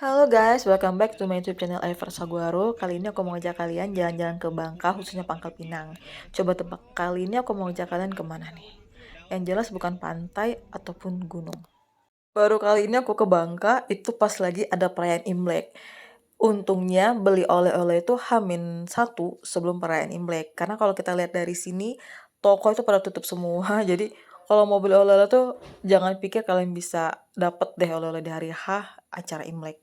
Halo guys, welcome back to my YouTube channel Iver Saguaro. Kali ini aku mau ngajak kalian jalan-jalan ke Bangka, khususnya Pangkal Pinang. Coba tebak, kali ini aku mau ngajak kalian kemana nih? Yang jelas bukan pantai ataupun gunung. Baru kali ini aku ke Bangka, itu pas lagi ada perayaan Imlek. Untungnya beli oleh-oleh itu H-1 sebelum perayaan Imlek. Karena kalau kita lihat dari sini, toko itu pada tutup semua. Jadi kalau mau beli oleh-oleh tuh jangan pikir kalian bisa dapet deh oleh-oleh di hari H acara Imlek.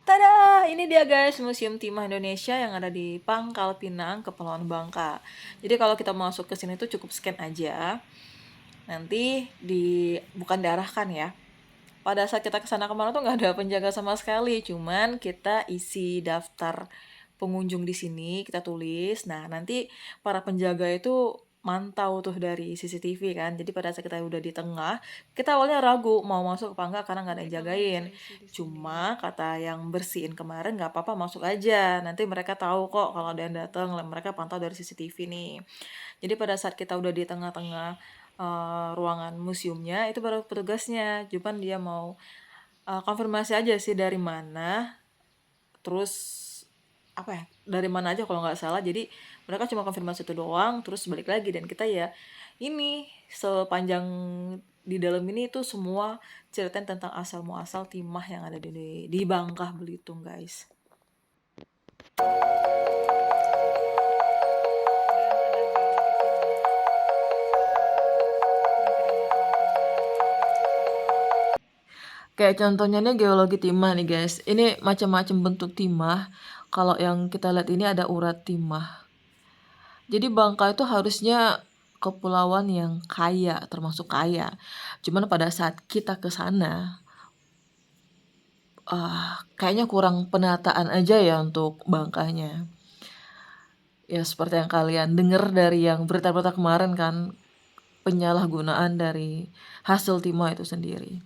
Tada! Ini dia guys, Museum Timah Indonesia yang ada di Pangkal Pinang, Kepulauan Bangka. Jadi kalau kita masuk ke sini tuh cukup scan aja. Nanti bukan diarahkan ya. Pada saat kita kesana kemarin tuh nggak ada penjaga sama sekali, cuman kita isi daftar pengunjung di sini, kita tulis. Nah, nanti para penjaga itu mantau tuh dari CCTV kan. Jadi pada saat kita udah di tengah, kita awalnya ragu mau masuk apa enggak karena nggak ada yang jagain. Cuma kata yang bersihin kemarin nggak apa-apa masuk aja. Nanti mereka tahu kok kalau ada yang datang, mereka pantau dari CCTV nih. Jadi pada saat kita udah di tengah-tengah ruangan museumnya, itu baru petugasnya. Cuman dia mau konfirmasi aja sih dari mana, terus apa ya, dari mana aja kalau nggak salah. Jadi mereka cuma konfirmasi itu doang, terus balik lagi. Dan kita ya ini sepanjang di dalam ini itu semua ceritain tentang asal muasal timah yang ada di Bangka Belitung guys. Kayak contohnya nih geologi timah nih guys. Ini macam-macam bentuk timah. Kalau yang kita lihat ini ada urat timah. Jadi Bangka itu harusnya kepulauan yang kaya, termasuk kaya. Cuman pada saat kita ke sana, kayaknya kurang penataan aja ya untuk Bangkanya. Ya seperti yang kalian dengar dari yang berita-berita kemarin kan, penyalahgunaan dari hasil timah itu sendiri.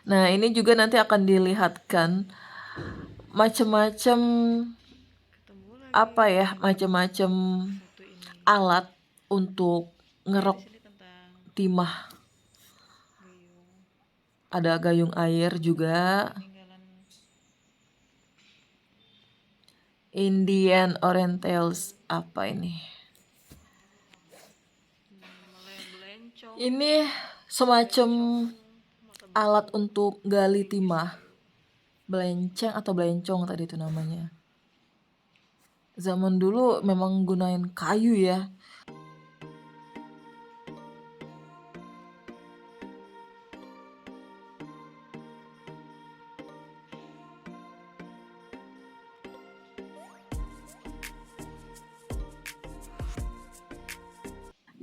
Nah ini juga nanti akan dilihatkan macam-macam macam-macam alat untuk ngerok timah. Ada gayung air juga. Indian Orientals apa ini? Ini semacam alat untuk gali timah. Belenceng atau belencong tadi itu namanya. Zaman dulu memang gunain kayu ya.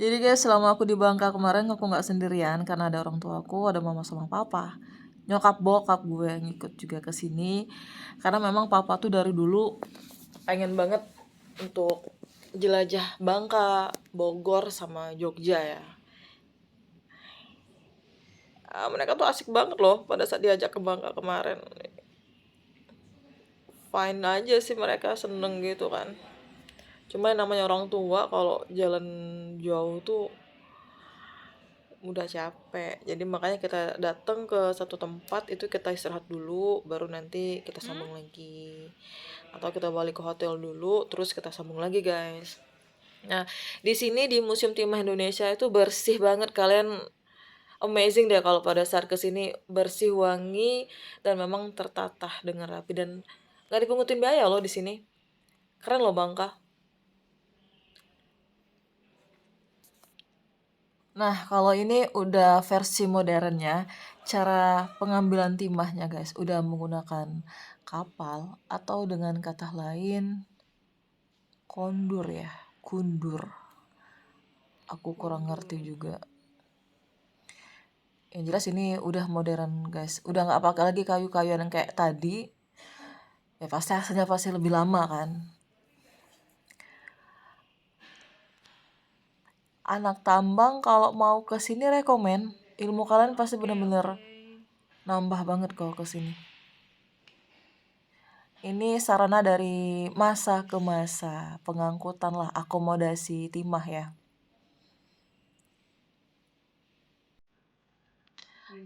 Jadi guys, selama aku di Bangka kemarin aku nggak sendirian karena ada orang tua aku, ada mama sama papa. Nyokap bokap gue yang ikut juga ke sini karena memang papa tuh dari dulu pengen banget untuk jelajah Bangka, Bogor sama Jogja ya. Mereka tuh asik banget loh pada saat diajak ke Bangka kemarin. Fine aja sih, mereka seneng gitu kan. Cuma yang namanya orang tua kalau jalan jauh tuh udah capek. Jadi makanya kita datang ke satu tempat itu kita istirahat dulu, baru nanti kita sambung lagi. Atau kita balik ke hotel dulu, terus kita sambung lagi guys. Nah, di sini di Museum Timah Indonesia itu bersih banget, kalian amazing deh kalau pada saat kesini, bersih, wangi, dan memang tertata dengan rapi dan nggak dipungutin biaya loh di sini. Keren loh Bangka. Nah, kalau ini udah versi modernnya, cara pengambilan timahnya guys, udah menggunakan kapal atau dengan kata lain kondur ya, kundur. Aku kurang ngerti juga. Yang jelas ini udah modern guys, udah nggak pakai lagi kayu-kayuan yang kayak tadi. Ya pasti hasilnya pasti lebih lama kan. anak tambang kalau mau ke sini rekomen, ilmu kalian pasti bener-bener nambah banget kalau ke sini. Ini sarana dari masa ke masa, pengangkutan lah, akomodasi timah ya.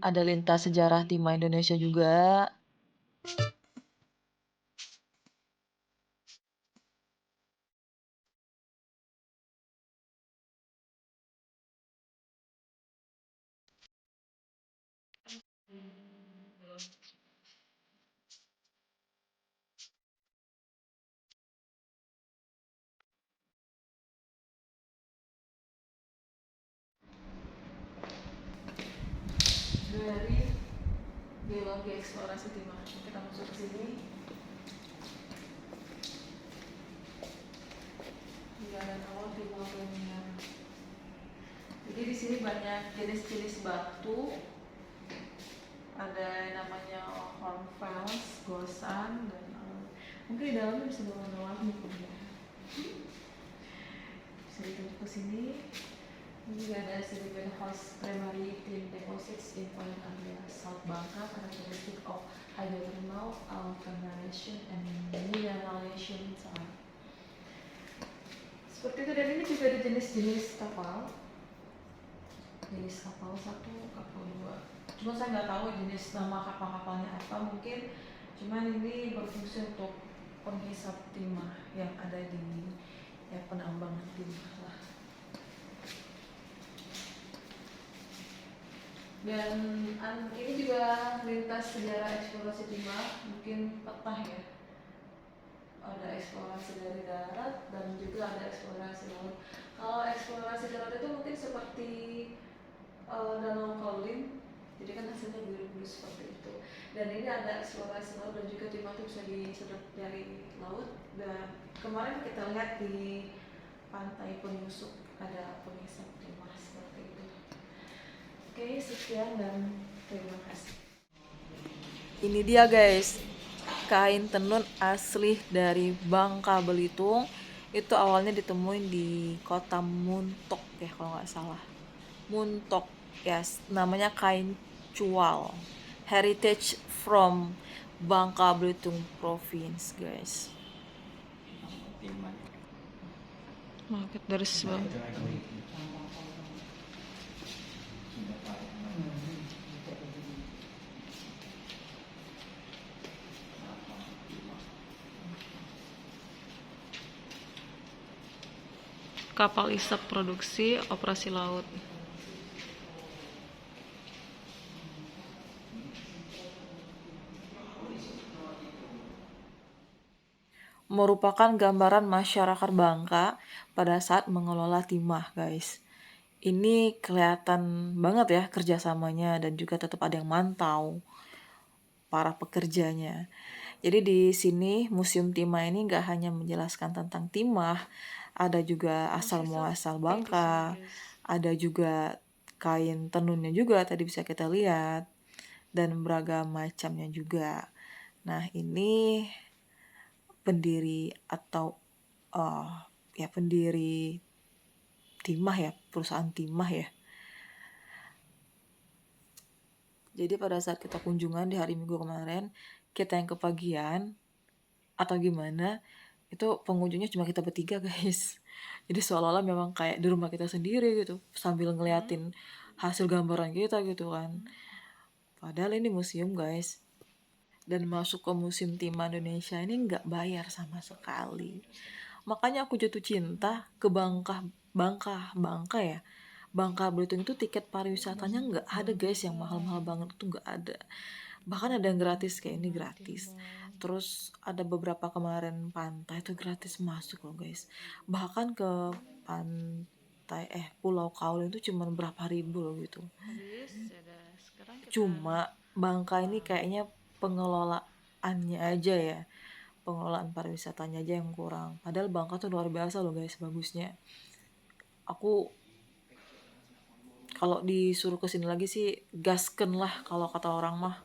Ada lintas sejarah timah Indonesia juga. Dari geologi eksplorasi timah, kita masuk ke sini. Ada awal timah premium. Jadi di sini banyak jenis-jenis batu. Ada yang namanya hornfels, gosan, dan mungkin di dalamnya bisa berwarna-warni ya. Bisa ditunjuk ke sini. Ini juga ada sedimen host primary tin deposits in oil area South Bangka, characteristic of hydrothermal alternation and mineralization. Seperti itu, dan ini juga ada jenis-jenis kapal. Jenis kapal 1, kapal 2. Cuma saya nggak tahu jenis nama kapal-kapalnya apa, mungkin cuman ini berfungsi untuk penghisap timah yang ada di penambangan timah lah. Dan ini juga lintas sejarah eksplorasi timah, mungkin petah ya. Ada eksplorasi dari darat dan juga ada eksplorasi laut. Kalau eksplorasi darat itu mungkin seperti Danau Kolin, jadi kan hasilnya biru-biru seperti itu. Dan ini ada eksplorasi laut dan juga timah itu bisa disedot dari laut. Dan kemarin kita lihat di pantai Penyusup ada pengisap timah seperti itu. Oke, sekian dan terima kasih. Ini dia guys, kain tenun asli dari Bangka Belitung. Itu awalnya ditemuin di kota Muntok ya kalau nggak salah. Muntok, yes, namanya kain cual. Heritage from Bangka Belitung Province, guys. Market dari sebelah. Kapal isap produksi operasi laut. Merupakan gambaran masyarakat Bangka pada saat mengelola timah, guys. Ini kelihatan banget ya kerjasamanya, dan juga tetap ada yang mantau para pekerjanya. Jadi di sini Museum Timah ini nggak hanya menjelaskan tentang timah, ada juga asal muasal Bangka, ada juga kain tenunnya juga tadi bisa kita lihat, dan beragam macamnya juga. Nah ini pendiri atau pendiri timah ya, perusahaan timah ya. Jadi pada saat kita kunjungan di hari Minggu kemarin, kita yang kepagian atau gimana, itu pengunjungnya cuma kita bertiga guys. Jadi seolah-olah memang kayak di rumah kita sendiri gitu, sambil ngeliatin hasil gambaran kita gitu kan. Padahal ini museum guys. Dan masuk ke Museum Timah Indonesia ini nggak bayar sama sekali. Makanya aku jatuh cinta ke Bangka ya. Bangka Belitung itu tiket pariwisatanya nggak ada guys, yang mahal-mahal banget itu nggak ada. Bahkan ada yang gratis, kayak ini gratis. Terus ada beberapa kemarin pantai itu gratis masuk loh guys. Bahkan ke pantai Pulau Kaulin itu cuma berapa ribu loh gitu. Cuma Bangka ini kayaknya pengelolaannya aja ya, pengelolaan pariwisatanya aja yang kurang. Padahal Bangka tuh luar biasa loh guys bagusnya. Aku kalau disuruh kesini lagi sih gasken lah kalau kata orang mah.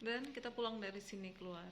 Dan kita pulang dari sini keluar.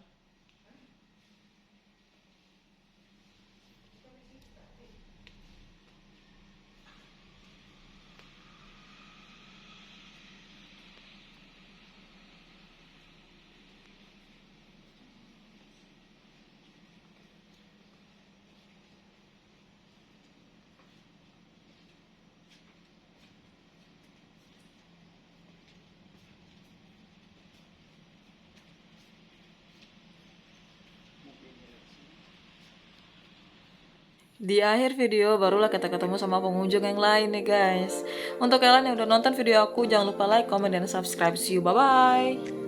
Di akhir video barulah kita ketemu sama pengunjung yang lain nih guys. Untuk kalian yang udah nonton video aku, jangan lupa like, comment, dan subscribe. See you, bye-bye.